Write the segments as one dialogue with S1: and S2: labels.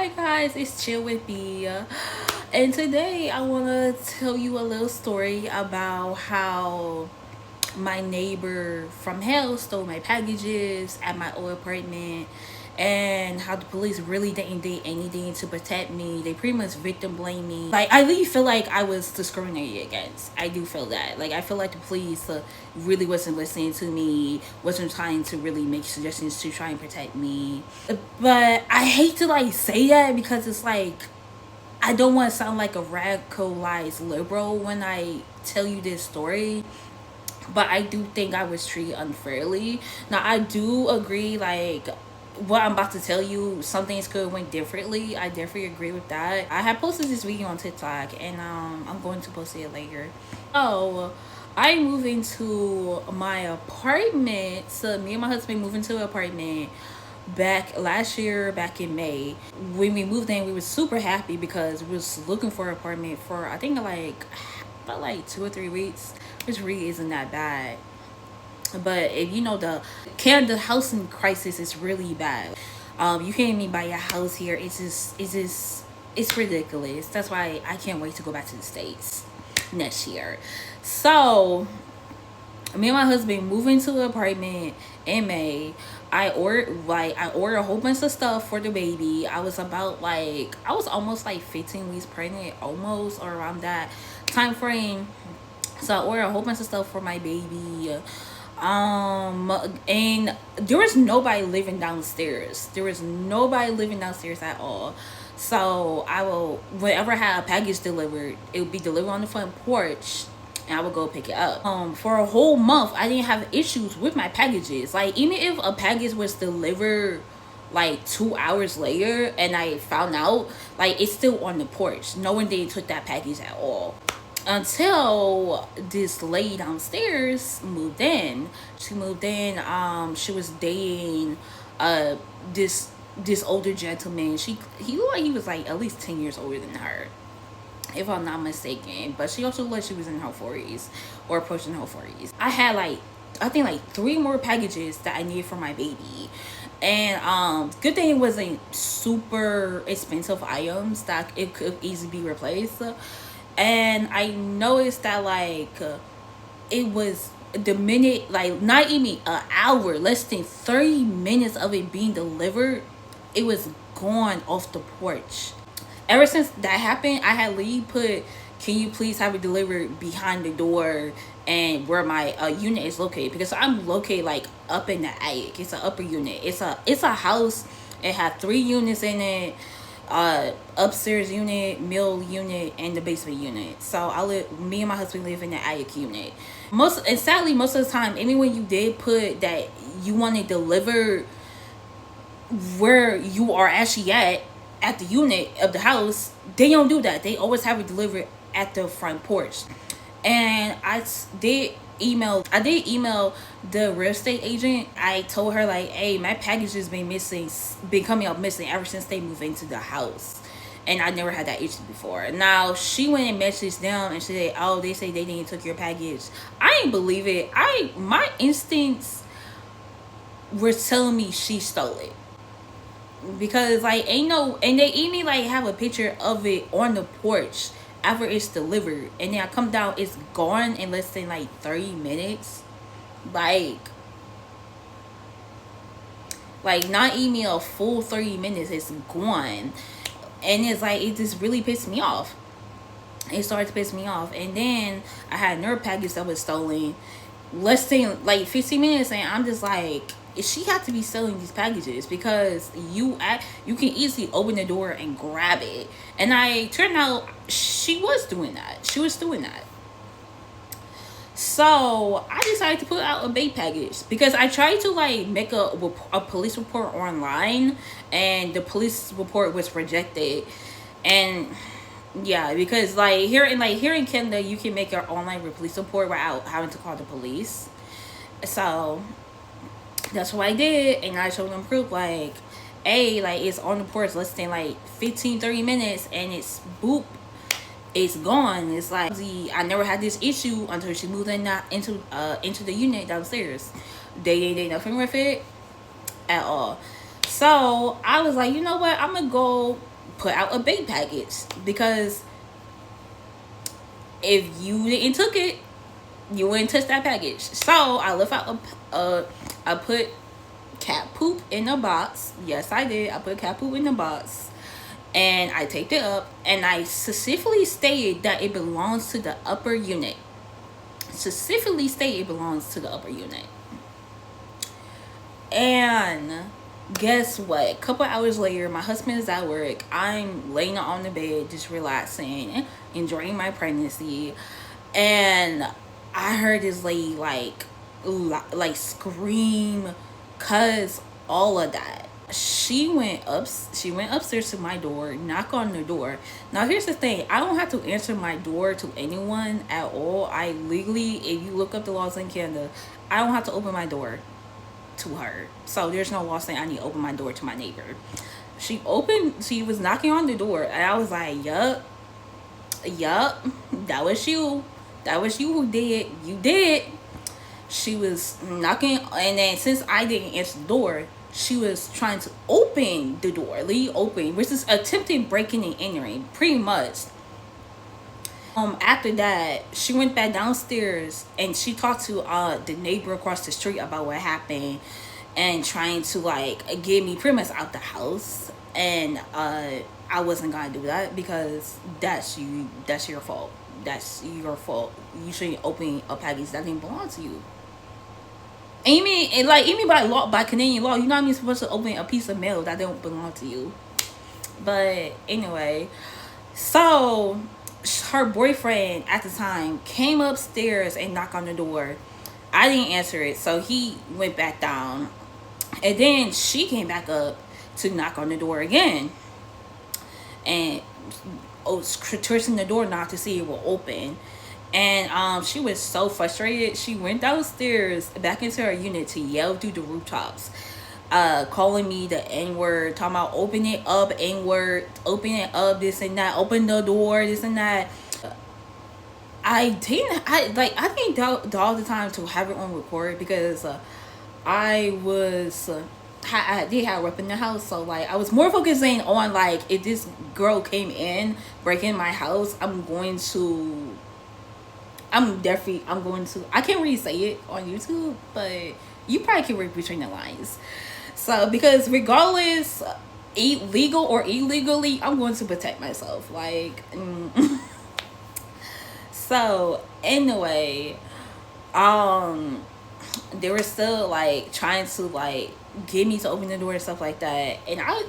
S1: Hi guys, it's Chill with B, and today I want to tell you a little story about how my neighbor from hell stole my packages at my old apartment, and how the police really didn't do anything to protect me. They pretty much victim blame me. Like, I really feel like I was discriminated against. I do feel that. Like, I feel like the police really wasn't listening to me, wasn't trying to really make suggestions to try and protect me. But I hate to like say that because it's like I don't want to sound like a radicalized liberal when I tell you this story, but I do think I was treated unfairly. Now I do agree, like what I'm about to tell you, some things could have went differently. I definitely agree with that. I had posted this video on TikTok, and I'm going to post it later. Oh, I moved into my apartment. So me and my husband moved into an apartment back last year, back in May. When we moved in, we were super happy because we was looking for an apartment for I think like about like 2 or 3 weeks, which really isn't that bad. But if you know, the Canada housing crisis is really bad. You can't even buy a house here. It's ridiculous. That's why I can't wait to go back to the States next year. So me and my husband moved into an apartment in May. I ordered a whole bunch of stuff for the baby. I was almost like 15 weeks pregnant, almost, or around that time frame. So I ordered a whole bunch of stuff for my baby. And there was nobody living downstairs. There was nobody living downstairs at all. So I will, whenever I had a package delivered, it would be delivered on the front porch, and I would go pick it up. For a whole month, I didn't have issues with my packages. Like, even if a package was delivered like 2 hours later and I found out, like, it's still on the porch. No one did took that package at all until this lady downstairs moved in. She moved in. She was dating this older gentleman. He looked like he was like at least 10 years older than her, if I'm not mistaken. But she also looked like she was in her 40s or approaching her 40s. I had like, I think like 3 more packages that I needed for my baby. And good thing it wasn't super expensive items that it could easily be replaced. And I noticed that like it was the minute, like not even an hour, less than 30 minutes of it being delivered, it was gone off the porch. Ever since that happened, I had Lee put, can you please have it delivered behind the door and where my unit is located, because I'm located like up in the attic. It's an upper unit. It's a house. It had 3 units in it, upstairs unit, middle unit, and the basement unit. So me and my husband live in the attic unit. Sadly, most of the time, even when you did put that you want it delivered where you are actually at the unit of the house, they don't do that. They always have it delivered at the front porch. And I did email the real estate agent. I told her like, hey, my package has been coming up missing ever since they moved into the house, and I never had that issue before. Now she went and messaged them and she said, oh, they say they didn't took your package. I didn't believe it. My instincts were telling me she stole it, because like ain't no, and they even like have a picture of it on the porch after it's delivered, and then I come down, it's gone in less than like 30 minutes. Like not even a full 30 minutes, it's gone. And it's like, it just really pissed me off. It started to piss me off. And then I had another package that was stolen less than like 15 minutes, and I'm just like, she had to be selling these packages, because you can easily open the door and grab it. And I turned out she was doing that. So I decided to put out a bait package, because I tried to like make a police report online, and the police report was rejected. And yeah, because like here in Canada, you can make your online police report without having to call the police. So that's what I did, and I showed them proof, like, hey, like, it's on the porch less than like 15-30 minutes, and it's boop, it's gone. It's like, I never had this issue until she moved into the unit downstairs. They did nothing with it at all. So I was like, you know what, I'm gonna go put out a bait package, because if you didn't took it, you wouldn't touch that package. So I left out I put cat poop in a box. Yes, I did. I put cat poop in the box, and I taped it up, and I specifically stated that it belongs to the upper unit. Specifically stated it belongs to the upper unit. And guess what? A couple hours later, my husband is at work. I'm laying on the bed, just relaxing, enjoying my pregnancy, and I heard this lady like scream, cause all of that. She went upstairs to my door, knock on the door. Now here's the thing, I don't have to answer my door to anyone at all. I legally, if you look up the laws in Canada, I don't have to open my door to her. So there's no law saying I need to open my door to my neighbor. She was knocking on the door, and I was like, yup, that was you who did, you did. She was knocking, and then since I didn't answer the door, she was trying to open the door, leave open, which is attempting breaking and entering, pretty much. After that, she went back downstairs and she talked to the neighbor across the street about what happened, and trying to like get me pretty much out the house. And I wasn't gonna do that, because that's your fault. That's your fault. You shouldn't open a package that didn't belong to you. Even by law, by Canadian law, you're not even supposed to open a piece of mail that don't belong to you. But anyway, so her boyfriend at the time came upstairs and knocked on the door. I didn't answer it, so he went back down, and then she came back up to knock on the door again, and twisting the door knob to see it will open. And she was so frustrated, she went downstairs back into her unit to yell through the rooftops, calling me the N-word, talking about open it up, N-word, open it up, this and that, open the door, this and that. I think all the time to have it on record, because I did have a rep in the house, so like I was more focusing on like, if this girl came in breaking my house, I'm going to, I can't really say it on YouTube, but you probably can read between the lines. So because regardless, illegal or illegally, I'm going to protect myself. Like, so anyway, they were still like trying to like get me to open the door and stuff like that, and I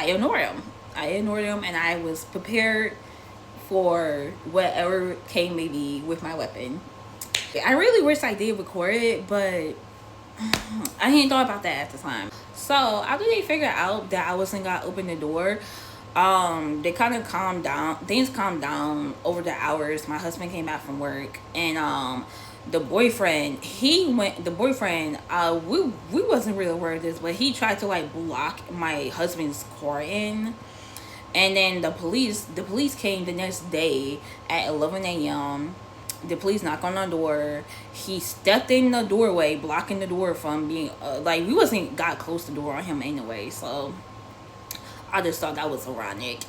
S1: ignored them, and I was prepared for whatever came maybe with my weapon. I really wish I did record it, but I didn't thought about that at the time. So after they figured out that I wasn't gonna open the door, they kind of calmed down. Things calmed down over the hours. My husband came back from work, and the boyfriend, we wasn't really aware of this, but he tried to like block my husband's car in. And then the police came the next day at 11 a.m. The police knocked on the door. He stepped in the doorway, blocking the door from being like, we wasn't got close to the door on him anyway. So I just thought that was ironic.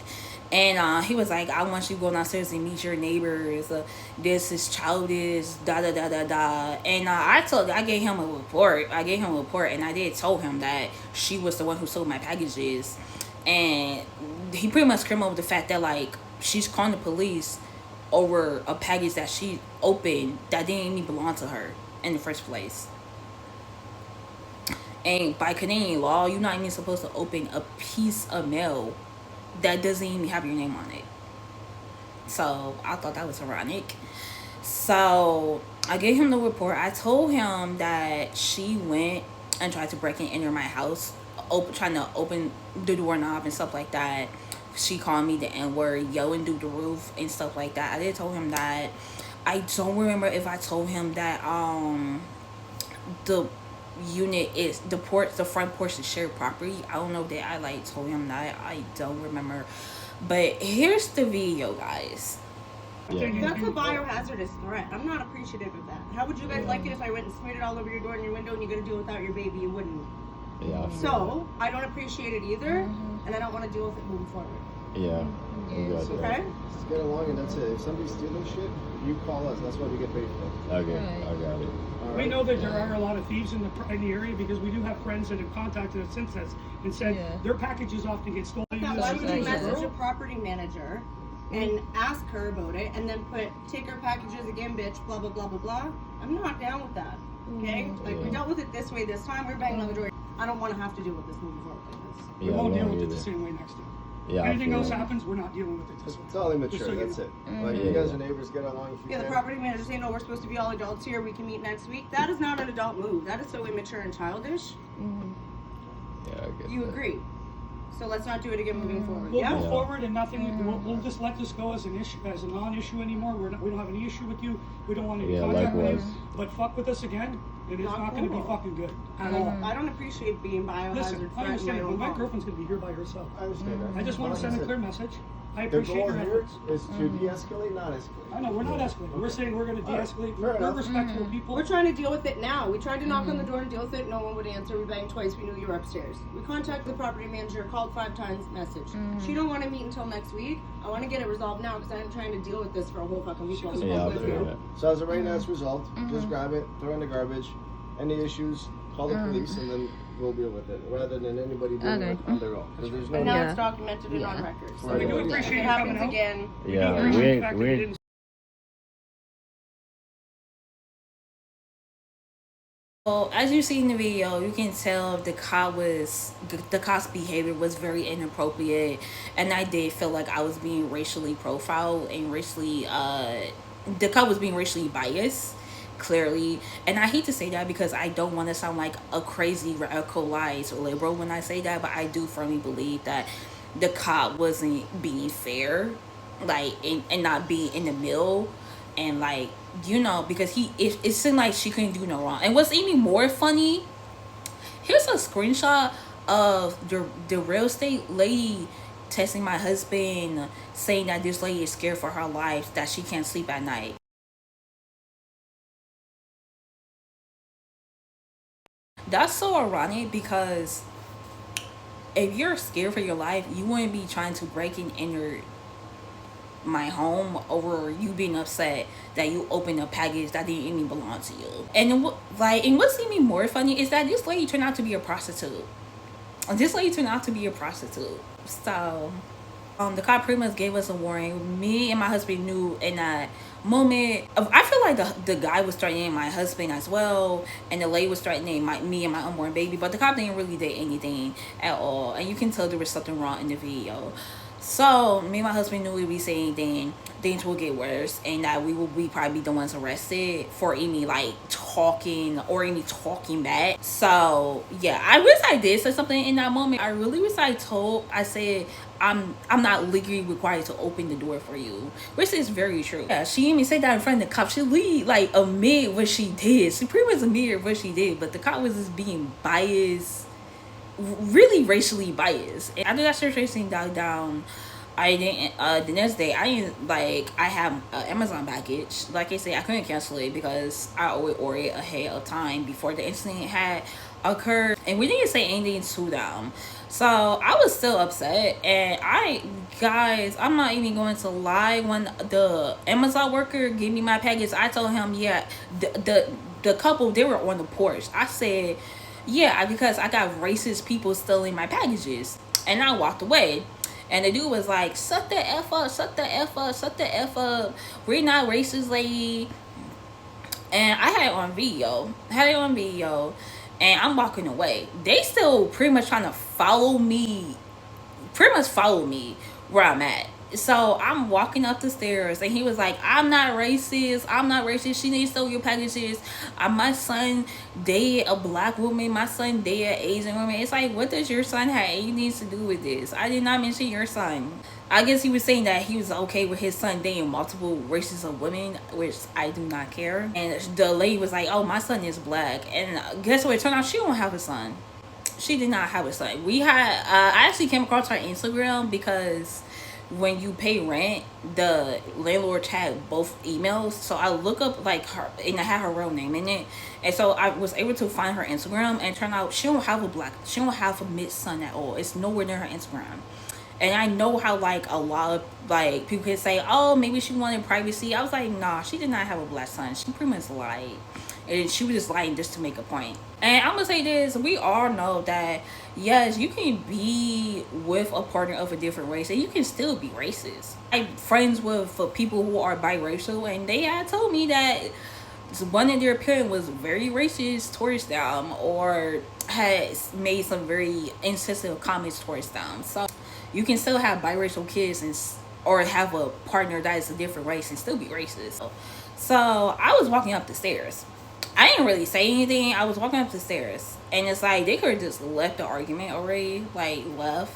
S1: And he was like, I want you to go downstairs and meet your neighbors. This is childish, da da da da da. And I gave him a report. And I did tell him that she was the one who sold my packages. And he pretty much came up with the fact that like she's calling the police over a package that she opened that didn't even belong to her in the first place. And by Canadian law, you're not even supposed to open a piece of mail that doesn't even have your name on it. So I thought that was ironic. So I gave him the report. I told him that she went and tried to break and enter my house, trying to open the doorknob and stuff like that. She called me the N-word, yelling through the roof and stuff like that. I did tell him that. I don't remember if I told him that the unit is the front porch is shared property. I don't know that I like told him that. I don't remember. But here's the video, guys.
S2: Yeah. That's a biohazardous threat. I'm not appreciative of that. How would you guys like it if I went and smeared it all over your door and your window and you're gonna deal without your baby? You wouldn't.
S3: Yeah.
S2: So I don't appreciate it either, and I don't want to deal with it moving forward.
S3: Yeah. We got
S4: So-
S3: that.
S2: Okay?
S4: Just get along and that's it. If somebody's stealing shit, you call us. That's what we get paid for.
S3: Okay,
S5: Right.
S3: I got it.
S4: All
S6: We
S4: right?
S6: know that there are a lot of thieves in the area because we do have friends that have contacted us since that and said
S5: Yeah.
S6: their packages often get stolen.
S2: Now, why would you
S5: Exactly.
S2: message a property manager and ask her about it and then put take her packages again, bitch, blah blah blah blah blah? I'm not down with that. Okay? Like we
S3: Yeah.
S2: dealt with it this way this time, we're banging on the door. I don't want to have to deal with this moving forward like this.
S6: We
S3: Yeah,
S6: won't
S3: we
S6: deal
S3: don't
S6: with it the
S3: either.
S6: same way next time.
S3: Yeah, I
S6: Anything
S3: feel
S6: else
S3: that.
S6: happens, we're not dealing with it this way.
S4: It's all immature.
S6: Just so you
S4: That's
S6: know.
S4: it. Like,
S3: Yeah,
S4: you guys
S3: yeah.
S4: are neighbors, get along if you
S2: Yeah, the
S4: can.
S2: property manager saying, "No, we're supposed to be all adults here. We can meet next week." That is not an adult move. That is so immature and childish.
S3: Yeah, I get
S2: You
S3: that.
S2: agree? So let's not do it again moving forward.
S6: We'll
S2: Yeah.
S6: move
S3: Yeah.
S6: forward and nothing. We'll just let this go as an issue, as a non-issue anymore. We don't have any issue with you. We don't want any
S3: Yeah,
S6: contact with you.
S3: likewise.
S6: But fuck with us again, and it's
S2: Not
S6: not going to be
S2: cool.
S6: fucking good at all.
S2: I don't appreciate being biohazard
S6: Listen,
S2: threat
S6: I
S2: in my
S6: understand, but
S2: own
S6: my
S2: home.
S6: girlfriend's going to be here by herself.
S4: I understand that.
S6: I just want to
S4: Like
S6: send a
S4: said,
S6: clear message. I
S4: the
S6: appreciate
S4: goal
S6: your
S4: here
S6: efforts.
S4: is to de-escalate, not escalate.
S6: I know we're not escalating. We're saying we're going to
S4: All right,
S6: de-escalate.
S4: fair
S6: We're
S4: enough.
S6: respectful people.
S2: We're trying to deal with it now. We tried to knock on the door and deal with it. No one would answer. We banged twice. We knew you were upstairs. We contacted the property manager, called 5 times, message. She don't want to meet until next week. I want to get it resolved now because I'm trying to deal with this for a whole fucking week. while we
S3: Yeah, I'll
S2: live
S3: do
S2: here.
S3: that.
S4: So as of right now, it's resolved. Just grab it, throw it in the garbage. Any issues, call the police, and then we'll deal with it. Rather than anybody doing
S5: Okay.
S4: it on their own. Because there's no
S2: And now
S5: Yeah.
S2: it's documented and on
S5: Yeah.
S2: record. So
S4: Right.
S6: We do
S4: Yeah.
S6: appreciate
S2: if
S6: you
S2: it
S6: coming
S2: happens
S6: out.
S2: again,
S6: We do
S3: Yeah,
S6: appreciate
S3: we
S6: the
S3: ain't,
S6: fact
S3: we
S6: that you
S3: ain't
S6: didn't
S1: Well, as you see in the video, you can tell the cop's behavior was very inappropriate, and I did feel like I was being racially profiled and the cop was being racially biased, clearly. And I hate to say that because I don't want to sound like a crazy radicalized liberal when I say that, but I do firmly believe that the cop wasn't being fair, like, and not being in the middle, and like, because it seemed like she couldn't do no wrong. And what's even more funny, here's a screenshot of the real estate lady texting my husband saying that this lady is scared for her life, that she can't sleep at night. That's so ironic because if you're scared for your life, you wouldn't be trying to break and enter my home over you being upset that you opened a package that didn't even belong to you. And what's even more funny is that this lady turned out to be a prostitute. So the cop pretty much gave us a warning. Me and my husband knew in that moment. I feel like the guy was threatening my husband as well, and the lady was threatening me and my unborn baby, but the cop didn't really do anything at all, and you can tell there was something wrong in the video. So me and my husband knew if we say anything, things will get worse, and that we will probably be the ones arrested for any like talking or any talking back. So yeah, I wish I did say something in that moment. I really wish I said I'm not legally required to open the door for you, which is very true. Yeah, she even said that in front of the cop. She admit what she did. She pretty much admitted what she did, but the cop was just being biased, really racially biased. And after that situation died down, I didn't the next day I have an Amazon package. Like I said, I couldn't cancel it because I always ordered ahead of time before the incident had occurred, and we didn't say anything to them. So I was still upset, and I'm not even going to lie, when the Amazon worker gave me my package, I told him, yeah, the couple, they were on the porch. I said, yeah, because I got racist people stealing my packages, and I walked away. And the dude was like, shut the F up, shut the F up, shut the F up. We're not racist, lady. And I had it on video. And I'm walking away. They still pretty much trying to follow me where I'm at. So I'm walking up the stairs, and he was like, I'm not racist. She needs to steal your packages. My son dated a black woman. My son dated an Asian woman. It's like, what does your son have anything to do with this? I did not mention your son. I guess he was saying that he was okay with his son dating multiple races of women, which I do not care. And the lady was like, oh, my son is black. And guess what? It turned out she don't have a son. She did not have a son. I actually came across her Instagram because when you pay rent, the landlord had both emails. So I look up like her, and I had her real name in it. And so I was able to find her Instagram, and turned out she don't have a mixed son at all. It's nowhere near her Instagram. And I know how like a lot of like people can say, oh, maybe she wanted privacy. I was like, nah, she did not have a black son. She pretty much lied, and she was just lying just to make a point. And I'm gonna say this: we all know that yes, you can be with a partner of a different race, and you can still be racist. I'm friends with people who are biracial, and they had told me that one of their parents was very racist towards them, or has made some very insensitive comments towards them. So you can still have biracial kids and or have a partner that is a different race and still be racist. So I was walking up the stairs. I didn't really say anything. I was walking up the stairs, and it's like they could have just left the argument already, like left.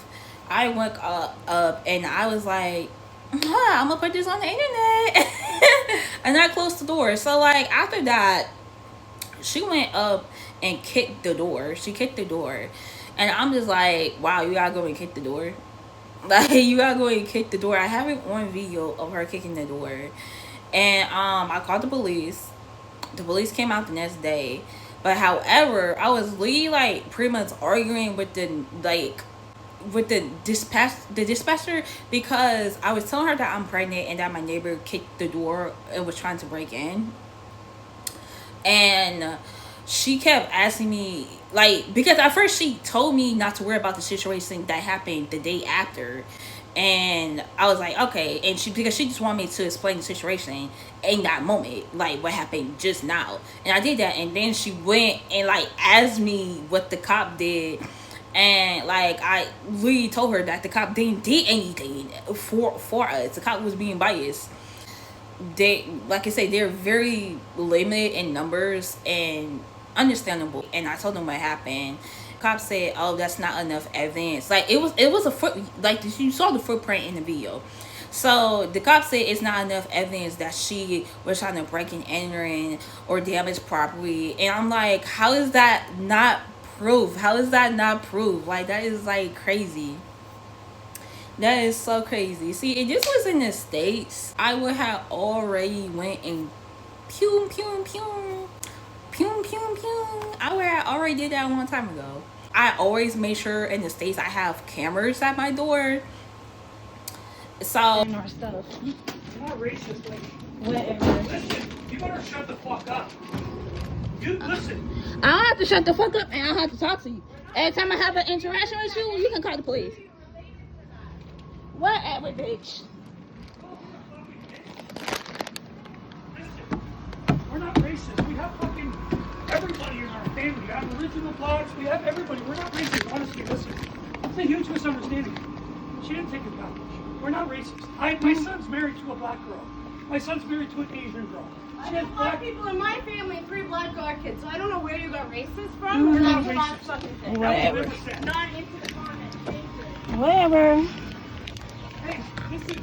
S1: I went up and I was like, I'm gonna put this on the internet. And I closed the door. So like after that, she went up and kicked the door. She kicked the door, and I'm just like, wow, you gotta go and kick the door. Like, you gotta go and kick the door. I have it on video of her kicking the door. And I called the police. The police came out the next day. But however, I was really like pretty much arguing with the dispatcher, because I was telling her that I'm pregnant and that my neighbor kicked the door and was trying to break in. And she kept asking me, like, because at first she told me not to worry about the situation that happened the day after, and I was like, okay. And because she just wanted me to explain the situation in that moment, like what happened just now, and I did that. And then she went and like asked me what the cop did, and like I really told her that the cop didn't did anything for us. The cop was being biased. They, like I say, they're very limited in numbers, and understandable. And I told them what happened. Cop said, oh, that's not enough evidence. Like it was a foot, like you saw the footprint in the video. So the cop said it's not enough evidence that she was trying to break and enter in or damage property. And I'm like, how is that not proof? How is that not proof? Like, that is like crazy. That is so crazy. See, if this was in the States, I would have already went and pew pew pew pew pew pew. I would have already did that a long time ago. I always make sure in the States I have cameras at my door. So
S6: You're not racist, lady.
S1: whatever.
S6: Listen, you better shut the fuck up. You listen.
S1: I don't have to shut the fuck up, and I don't have to talk to you. Every time I have an interaction with you, you can call the police. Whatever, bitch.
S6: Listen, we're not racist. We have fucking everybody in our family. We have original blacks. We have everybody. We're not racist. Honestly, listen. It's a huge misunderstanding. She didn't take advantage. We're not racist. My son's married to a black girl. My son's married to an Asian girl.
S2: I have black people in my family and 3 black god kids, so I don't know where you got racist from.
S6: We're
S2: Or
S6: not
S2: that's the last
S6: racist.
S2: fucking thing.
S1: Whatever.
S2: Not into the comments. Thank you.
S1: Whatever.
S6: Hey, listen.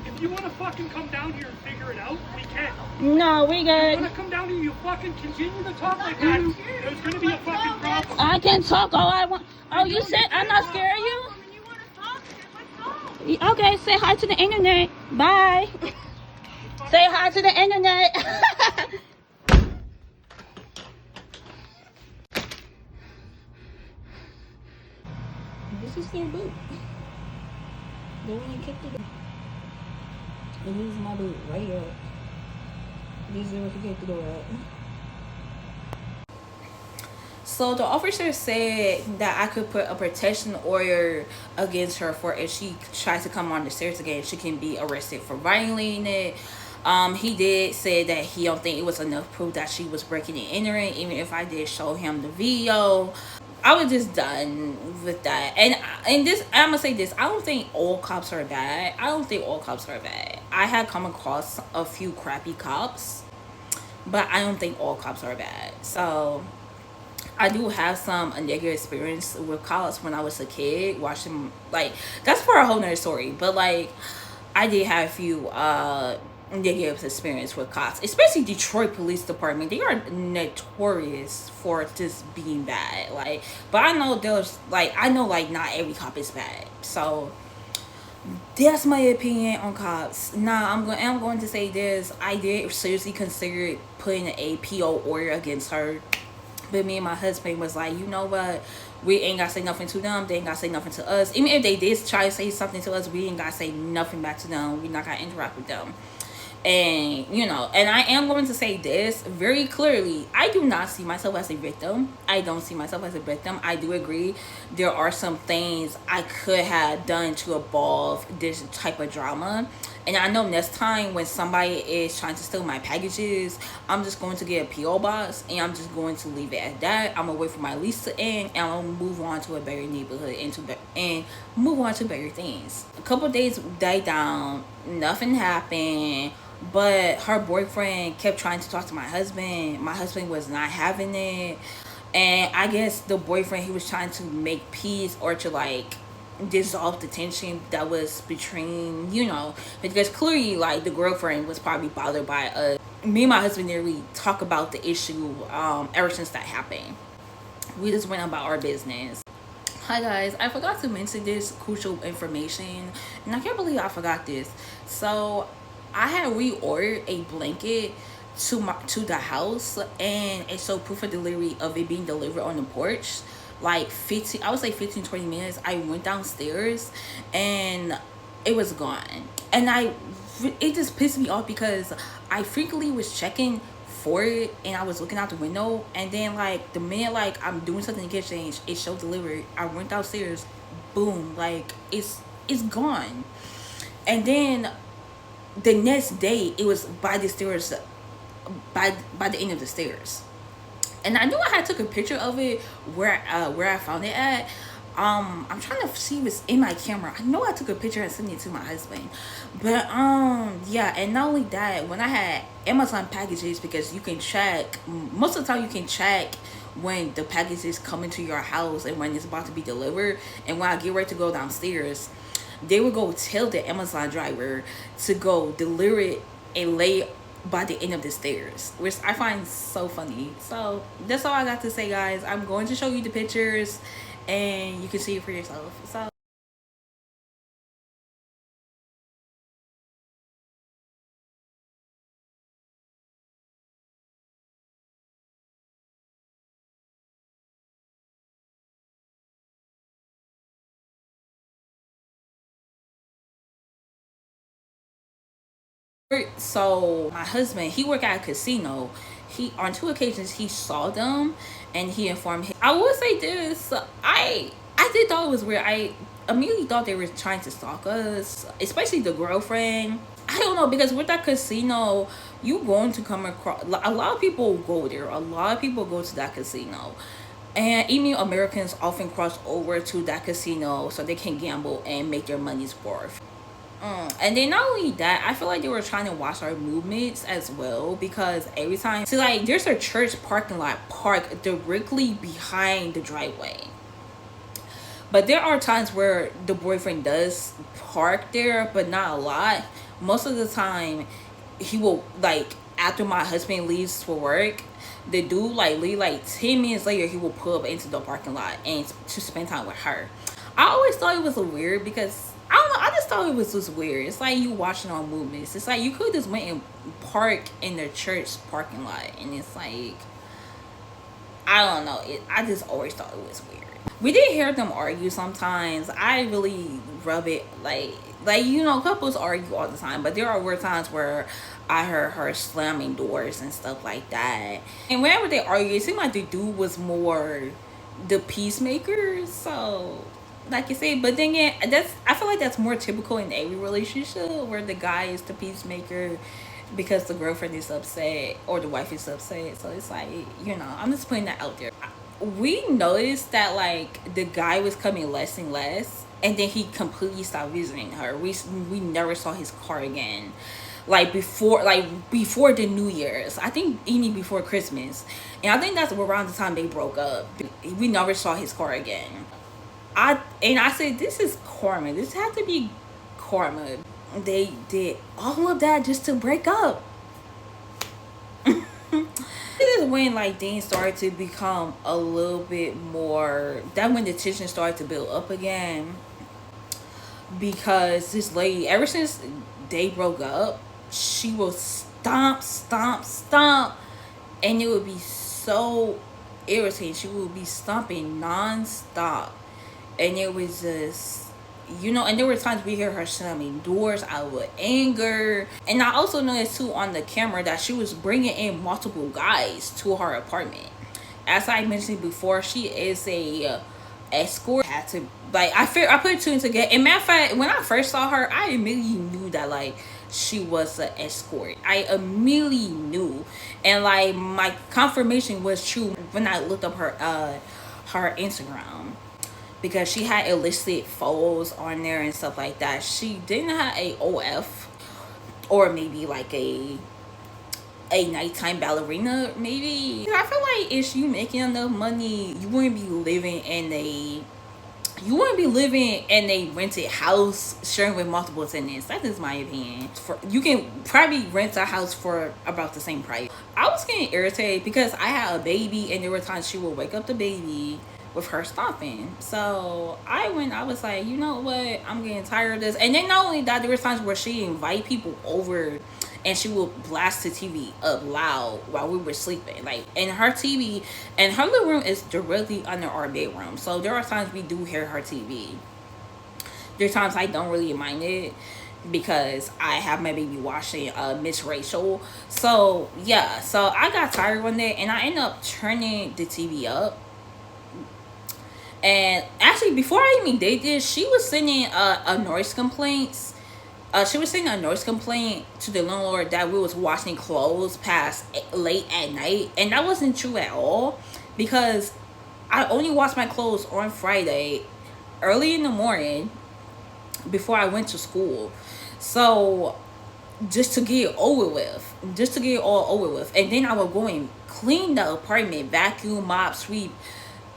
S6: If you want to fucking come down here and figure it out, we can.
S1: No, we
S6: You
S1: good.
S6: want to come down here, you fucking continue to talk like that. There's going to be a fucking problem.
S1: I can talk all I want. Oh, you said I'm not scaring you?
S2: When you want to talk, let's go.
S1: Okay, say hi to the internet. Bye. Say hi to the internet. This is their boot. They went and kicked it. And this is my boot right here. This is where he kicked the door out. So the officer said that I could put a protection order against her for if she tries to come on the stairs again, she can be arrested for violating it. He did say that he don't think it was enough proof that she was breaking and entering, even if I did show him the video. I was just done with that. And this, I'm gonna say this, I don't think all cops are bad. I don't think all cops are bad. I have come across a few crappy cops, but I don't think all cops are bad. So I do have some negative experience with cops when I was a kid, watching, like, that's for a whole nother story. But like, I did have a few negative experience with cops, especially Detroit Police Department. They are notorious for just being bad. Like, but I know there's like, I know like not every cop is bad. So that's my opinion on cops. Now I'm going to say this. I did seriously consider putting an APO order against her. But me and my husband was like, you know what? We ain't gotta say nothing to them. They ain't gotta say nothing to us. Even if they did try to say something to us, we ain't gotta say nothing back to them. We not gonna interact with them. And you know, and I am going to say this very clearly, I do not see myself as a victim. I don't see myself as a victim. I do agree there are some things I could have done to evolve this type of drama. And I know next time when somebody is trying to steal my packages, I'm just going to get a PO box and I'm just going to leave it at that. I'm gonna wait for my lease to end and I'll move on to a better neighborhood and move on to better things. A couple days died down, nothing happened. But her boyfriend kept trying to talk to my husband. My husband was not having it. And I guess the boyfriend, he was trying to make peace or to like dissolve the tension that was between, you know, because clearly like the girlfriend was probably bothered by us. Me and my husband didn't really talk about the issue ever since that happened. We just went about our business. Hi guys, I forgot to mention this crucial information and I can't believe I forgot this. So I had reordered a blanket to the house and it showed proof of delivery of it being delivered on the porch. Like 15, I would say 15-20 minutes. I went downstairs and it was gone. And it just pissed me off because I frequently was checking for it and I was looking out the window, and then like the minute like I'm doing something in the kitchen, it showed delivered. I went downstairs, boom, like it's gone. And then the next day it was by the stairs, by the end of the stairs. And I knew I had took a picture of it where I found it at. I'm trying to see if it's in my camera. I know I took a picture and sent it to my husband. But yeah, and not only that, when I had Amazon packages, because you can check, most of the time you can check when the package is coming to your house and when it's about to be delivered. And when I get ready to go downstairs, they would go tell the Amazon driver to go deliver it and lay by the end of the stairs, which I find so funny. So that's all I got to say, guys. I'm going to show you the pictures and you can see it for yourself. So my husband, he worked at a casino. He on 2 occasions he saw them and he informed him. I will say this, I did thought it was weird. I immediately thought they were trying to stalk us, especially the girlfriend. I don't know, because with that casino, you going to come across a lot of people go there. A lot of people go to that casino. And even Americans often cross over to that casino so they can gamble and make their money's worth. And then not only that, I feel like they were trying to watch our movements as well, because every time, so like there's a church parking lot parked directly behind the driveway, but there are times where the boyfriend does park there, but not a lot. Most of the time he will, like after my husband leaves for work, the dude like leave like 10 minutes later, he will pull up into the parking lot and to spend time with her. I always thought it was weird because I don't know, I just thought it was just weird. It's like you watching all movements. It's like you could just went and park in the church parking lot, and it's like, I don't know, I just always thought it was weird. We did hear them argue sometimes. I really rub it like you know, couples argue all the time, but there were times where I heard her slamming doors and stuff like that. And whenever they argue, it seemed like the dude was more the peacemaker. So like you said, but then again, I feel like that's more typical in every relationship, where the guy is the peacemaker because the girlfriend is upset or the wife is upset. So it's like, you know, I'm just putting that out there. We noticed that like the guy was coming less and less, and then he completely stopped visiting her. We never saw his car again. Like before the New Year's, I think even before Christmas, and I think that's around the time they broke up. We never saw his car again. I said, this is karma. This had to be karma. They did all of that just to break up. This is when like things started to become a little bit more, that when the tension started to build up again, because this lady, ever since they broke up, she will stomp, and it would be so irritating. She would be stomping non-stop, and it was just, you know, and there were times we hear her slamming doors out with anger. And I also noticed too on the camera that she was bringing in multiple guys to her apartment. As I mentioned before, she is a escort. Had to, like, I put two and together. And matter of fact, when I first saw her, I immediately knew that, like, she was an escort. I immediately knew, and like my confirmation was true when I looked up her Instagram, because she had illicit photos on there and stuff like that. She didn't have a OF, or maybe like a nighttime ballerina, maybe. I feel like if you making enough money, you wouldn't be living in a rented house sharing with multiple tenants. That is my opinion. You can probably rent a house for about the same price. I was getting irritated because I had a baby, and there were times she would wake up the baby with her stomping. So I was like, you know what, I'm getting tired of this. And then not only that, there were times where she invite people over and she would blast the TV up loud while we were sleeping. Like, and her TV and her living room is directly under our bedroom, so there are times we do hear her TV. There are times I don't really mind it because I have my baby watching Miss Rachel. So yeah, so I got tired one day and I ended up turning the TV up. And actually, before I even did this, she was sending a noise complaints. She was sending a noise complaint to the landlord that we was washing clothes past late at night, and that wasn't true at all, because I only washed my clothes on Friday early in the morning before I went to school. So just to get it all over with, and then I would go and clean the apartment, vacuum, mop, sweep,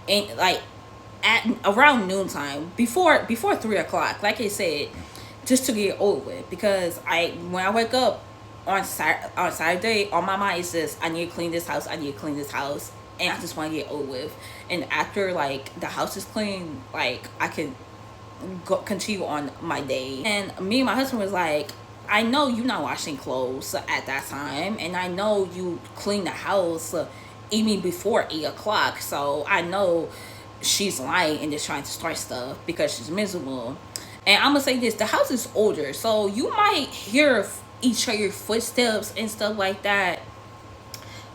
S1: and like at around noontime, before 3 o'clock, like I said, just to get over with. Because when I wake up on Saturday, on my mind is just, I need to clean this house, and I just want to get over with. And after like the house is clean, like I can continue on my day. And me and my husband was like, I know you not washing clothes at that time, and I know you clean the house even before 8 o'clock, so I know she's lying and just trying to start stuff because she's miserable. And I'm gonna say this, the house is older, so you might hear each other's footsteps and stuff like that,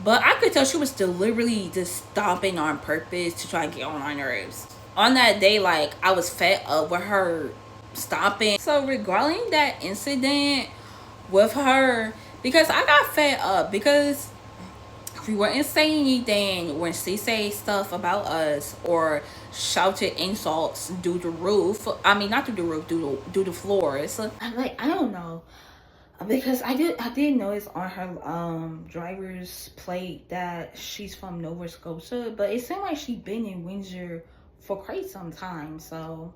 S1: but I could tell she was deliberately just stomping on purpose to try and get on our nerves. On that day, like, I was fed up with her stomping. So regarding that incident with her, because I got fed up, because we weren't saying anything when she said stuff about us or shouted insults through the roof. I mean, not through the roof, through the floors. I'm like, I don't know, because I did notice on her driver's plate that she's from Nova Scotia, but it seemed like she'd been in Windsor for quite some time. So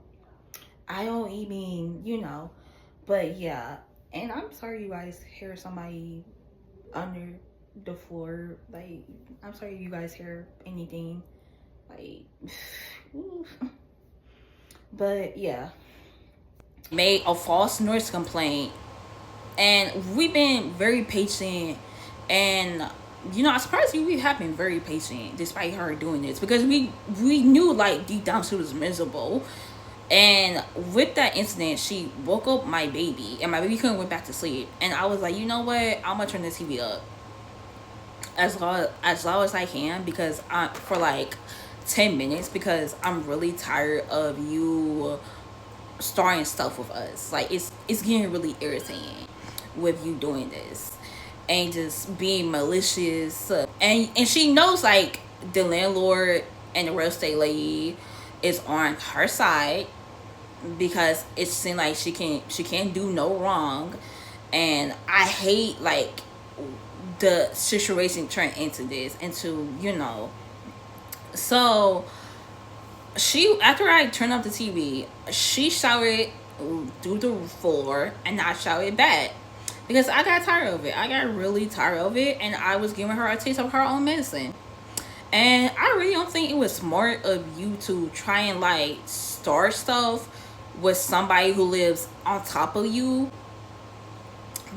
S1: I don't even, you know, but yeah. And I'm sorry you guys hear somebody under the floor. Like, I'm sorry you guys hear anything, like, but yeah, made a false noise complaint, and we've been very patient. And you know, I'm surprised we have been very patient despite her doing this, because we knew, like, deep down she was miserable. And with that incident, she woke up my baby, and my baby couldn't went back to sleep. And I was like, you know what, I'm gonna turn the TV up as loud as I can, because for like 10 minutes, because I'm really tired of you starting stuff with us. Like, it's getting really irritating with you doing this and just being malicious. And she knows, like, the landlord and the real estate lady is on her side, because it seems like she can't do no wrong. And I hate, like, the situation turned into this, into, you know. So after I turned off the TV, she shouted through the floor, and I shouted back, because I got tired of it. I got really tired of it, and I was giving her a taste of her own medicine. And I really don't think it was smart of you to try and, like, start stuff with somebody who lives on top of you.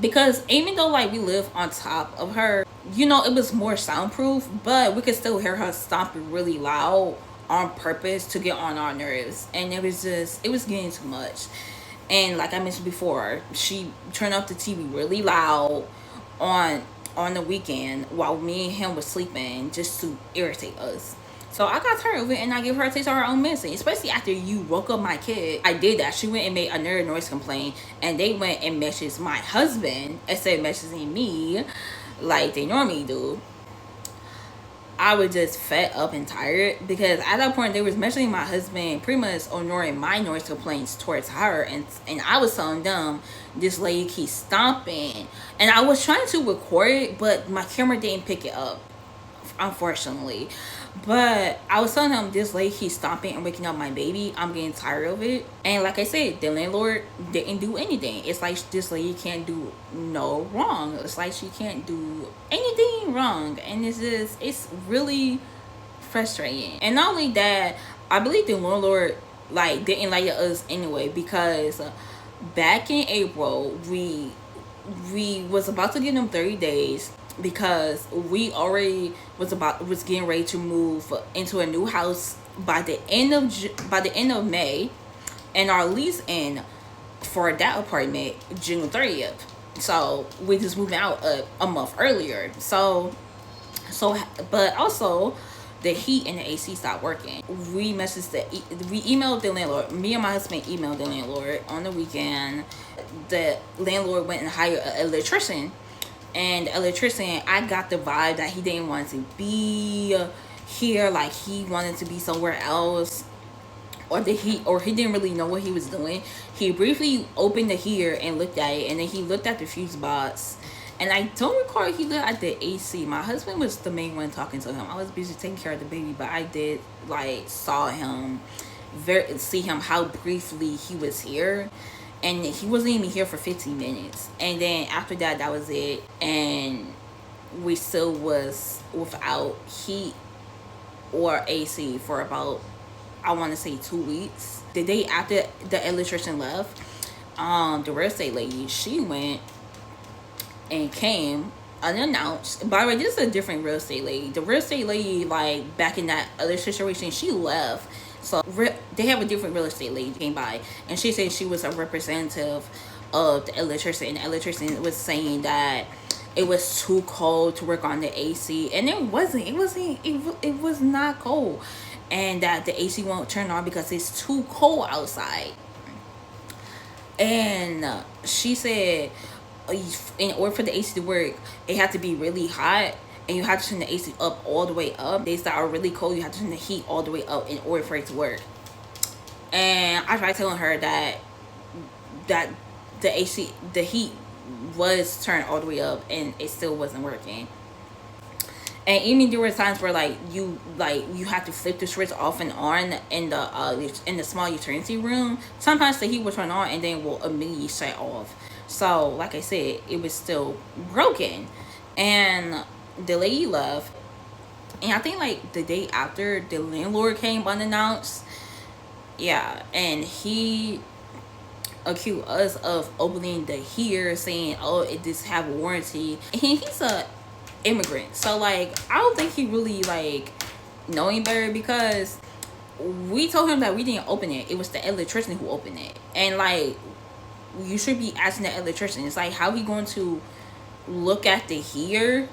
S1: Because even though, like, we live on top of her, you know, it was more soundproof, but we could still hear her stomping really loud on purpose to get on our nerves. And it was getting too much. And like I mentioned before, she turned up the TV really loud on the weekend while me and him was sleeping, just to irritate us. So I got tired of it, and I give her a taste of her own medicine, especially after you woke up my kid. I did that. She went and made another noise complaint, and they went and messaged my husband instead of messaging me like they normally do. I was just fed up and tired, because at that point they was messaging my husband pretty much ignoring my noise complaints towards her, and I was telling them this lady keeps stomping, and I was trying to record it, but my camera didn't pick it up, unfortunately. But I was telling him this lady keeps stomping and waking up my baby. I'm getting tired of it. And like I said, the landlord didn't do anything. It's like this lady can't do no wrong. It's like she can't do anything wrong. And it's really frustrating. And not only that, I believe the landlord like didn't like us anyway, because back in April we was about to give them 30 days, because we already was getting ready to move into a new house by the end of May, and our lease end for that apartment June 30th. So we just moved out a month earlier. So but also the heat and the AC stopped working. We emailed the landlord. Me and my husband emailed the landlord on the weekend. The landlord went and hired an electrician. And the electrician, I got the vibe that he didn't want to be here, like he wanted to be somewhere else, or he didn't really know what he was doing. He briefly opened the heater and looked at it, and then he looked at the fuse box. And I don't recall he looked at the AC. My husband was the main one talking to him. I was busy taking care of the baby, but I did like see him how briefly he was here. And he wasn't even here for 15 minutes. And then after that, that was it. And we still was without heat or AC for about, I want to say 2 weeks. The day after the electrician left, the real estate lady, she went and came unannounced. By the way, this is a different real estate lady. The real estate lady, like back in that other situation, she left. So they have a different real estate lady came by, and she said she was a representative of the electrician, and the electrician was saying that it was too cold to work on the AC, and it was not cold, and that the AC won't turn on because it's too cold outside. And she said in order for the AC to work, it had to be really hot, and you have to turn the AC up all the way up. Days that are really cold, you have to turn the heat all the way up in order for it to work. And I tried telling her that the heat was turned all the way up, and it still wasn't working. And even there were times where you have to flip the switch off and on in the small utility room. Sometimes the heat will turn on and then will immediately shut off. So like I said, it was still broken. And the lady left, and I think like the day after, the landlord came unannounced. Yeah, and he accused us of opening the heater, saying, "Oh, it just have a warranty." And he's a immigrant, so like I don't think he really like knowing better, because we told him that we didn't open it. It was the electrician who opened it, and like you should be asking the electrician. It's like, how he going to look at the heater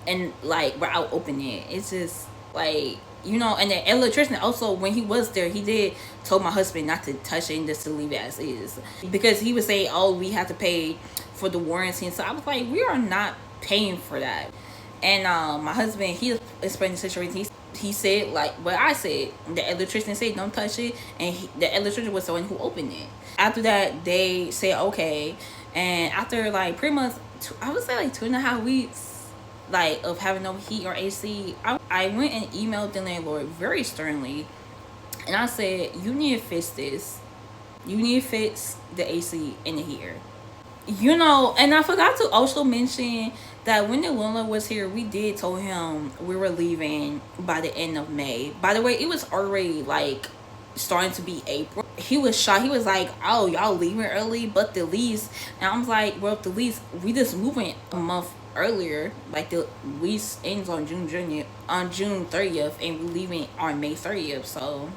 S1: and like without opening it? It's just like, you know. And the electrician also, when he was there, he did told my husband not to touch it and just to leave it as is, because he would say, "Oh, we have to pay for the warranty." And so I was like, we are not paying for that. And my husband, he explained the situation. He said like what I said. The electrician said don't touch it, and the electrician was the one who opened it. After that, they said okay, and after like pretty much I would say like 2.5 weeks like of having no heat or AC, I went and emailed the landlord very sternly, and I said, you need to fix this. You need to fix the AC in the heater. You know, and I forgot to also mention that when the landlord was here, we did tell him we were leaving by the end of May. By the way, it was already like starting to be April. He was shocked. He was like, "Oh, y'all leaving early, but the lease." And I was like, "Well, the lease, we just moving a month earlier. Like the lease ends on June 30th, and we leaving on May 30th. So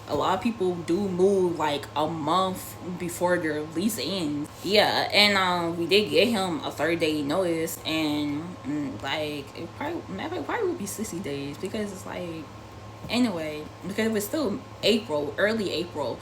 S1: a lot of people do move like a month before their lease ends. Yeah, and we did get him a 30-day notice, and like it probably would be 60 days because it's like, anyway, because it was still April, early April.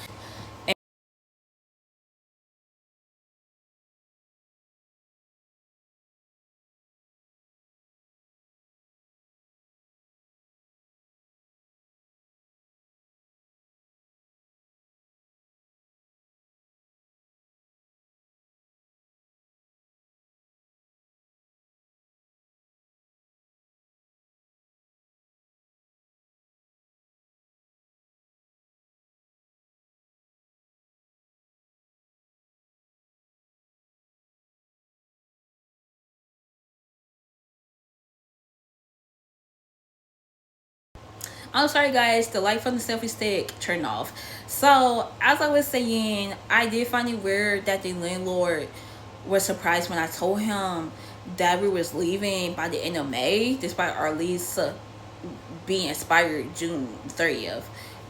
S1: I'm sorry guys, the light from the selfie stick turned off. So as I was saying, I did find it weird that the landlord was surprised when I told him that we was leaving by the end of May, despite our lease being expired June 30th.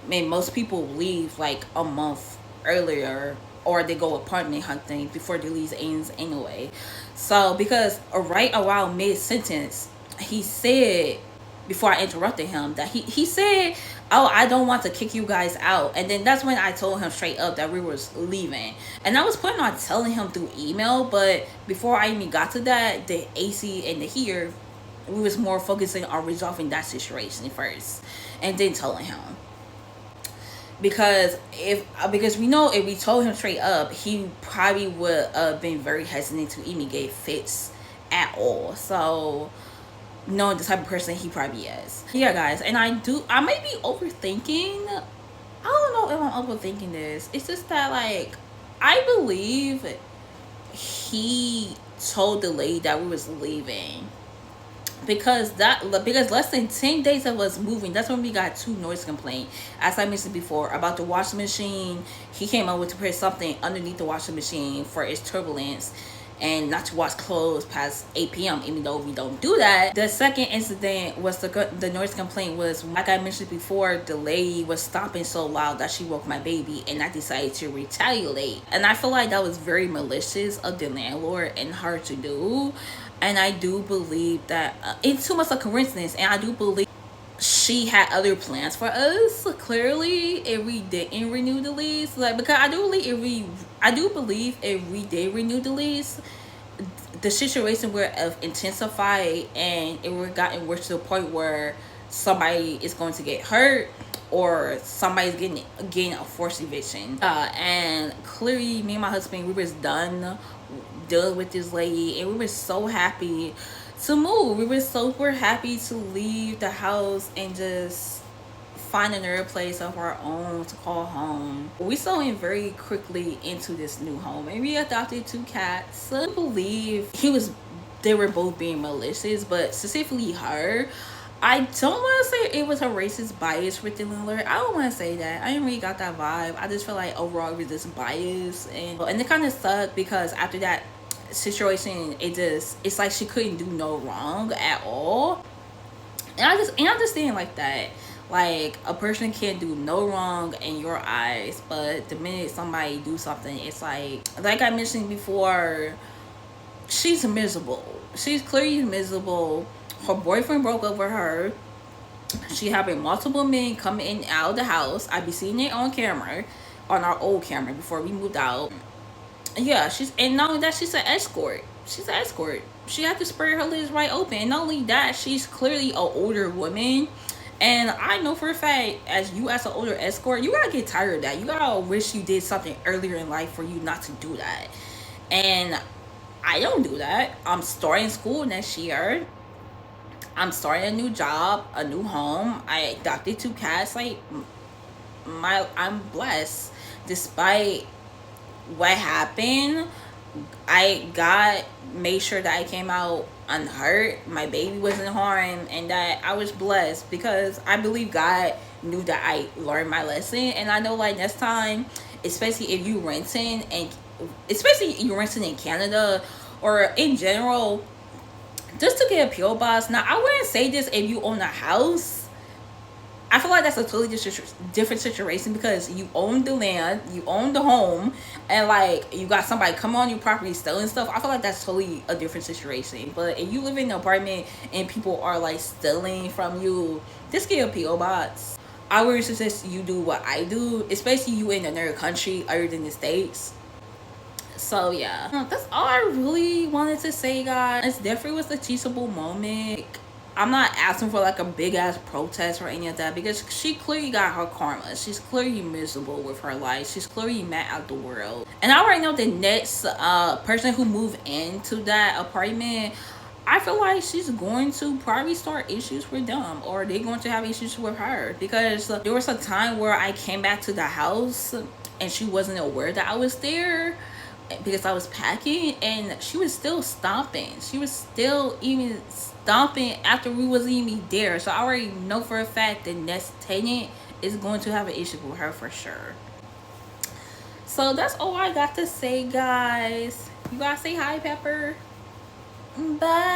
S1: I mean, most people leave like a month earlier, or they go apartment hunting before the lease ends anyway. So because right around mid-sentence, he said, before I interrupted him, that he said, "Oh, I don't want to kick you guys out." And then that's when I told him straight up that we was leaving. And I was planning on telling him through email, but before I even got to that, the AC and the heater, we was more focusing on resolving that situation first and then telling him. Because we know if we told him straight up, he probably would have been very hesitant to even get fits at all. So knowing the type of person he probably is. Yeah guys, and I may be overthinking. I don't know if I'm overthinking this. It's just that, like, I believe he told the lady that we was leaving because less than 10 days of us moving, that's when we got 2 noise complaints. As I mentioned before about the washing machine, he came up with to put something underneath the washing machine for its turbulence and not to wash clothes past 8 p.m. even though we don't do that. The second incident was the noise complaint was, like I mentioned before, the lady was stomping so loud that she woke my baby, and I decided to retaliate. And I feel like that was very malicious of the landlord and her to do. And I do believe that it's too much of a coincidence, and I do believe she had other plans for us, clearly, if we didn't renew the lease. Like, because I do believe if we did renew the lease, the situation would have intensified and it would have gotten worse to the point where somebody is going to get hurt or somebody's getting a forced eviction. And clearly me and my husband, we was done dealing with this lady, and we were so happy to move. We were super happy to leave the house and just find another place of our own to call home. We settled very quickly into this new home, and we adopted 2 cats. I believe they were both being malicious, but specifically her, I don't want to say it was a racist bias with the landlord. I don't want to say that. I didn't really got that vibe. I just feel like overall it was this bias, and it kind of sucked because after that situation, it's like she couldn't do no wrong at all. And I understand like that. Like, a person can't do no wrong in your eyes, but the minute somebody do something, it's like I mentioned before, she's miserable. She's clearly miserable. Her boyfriend broke up with her. She having multiple men coming in and out of the house. I be seeing it on camera, on our old camera before we moved out. Yeah, and not only that, she's an escort. She had to spread her legs right open. And not only that, she's clearly an older woman. And I know for a fact, as an older escort, you gotta get tired of that. You gotta wish you did something earlier in life for you not to do that. And I don't do that. I'm starting school next year. I'm starting a new job, a new home. I adopted 2 cats. Like, I'm blessed. Despite what happened, I made sure that I came out unhurt, my baby wasn't harmed, and that I was blessed because I believe God knew that I learned my lesson. And I know like next time, especially if you renting, and especially you renting in Canada or in general, just to get a PO box. Now I wouldn't say this if you own a house. I feel like that's a totally different situation because you own the land, you own the home, and like you got somebody come on your property stealing stuff. I feel like that's totally a different situation. But if you live in an apartment and people are like stealing from you, just get a PO box. I would suggest you do what I do, especially you in another country other than the States. So yeah, that's all I really wanted to say, guys. It definitely was a teachable moment. I'm not asking for like a big ass protest or any of that because she clearly got her karma. She's clearly miserable with her life. She's clearly mad at the world. And I already know the next person who moved into that apartment, I feel like she's going to probably start issues with them, or they're going to have issues with her, because there was a time where I came back to the house and she wasn't aware that I was there because I was packing, and she was still stomping. She was still even stomping after we wasn't even there. So I already know for a fact the next tenant is going to have an issue with her for sure. So that's all I got to say, guys. You guys say hi, Pepper. Bye.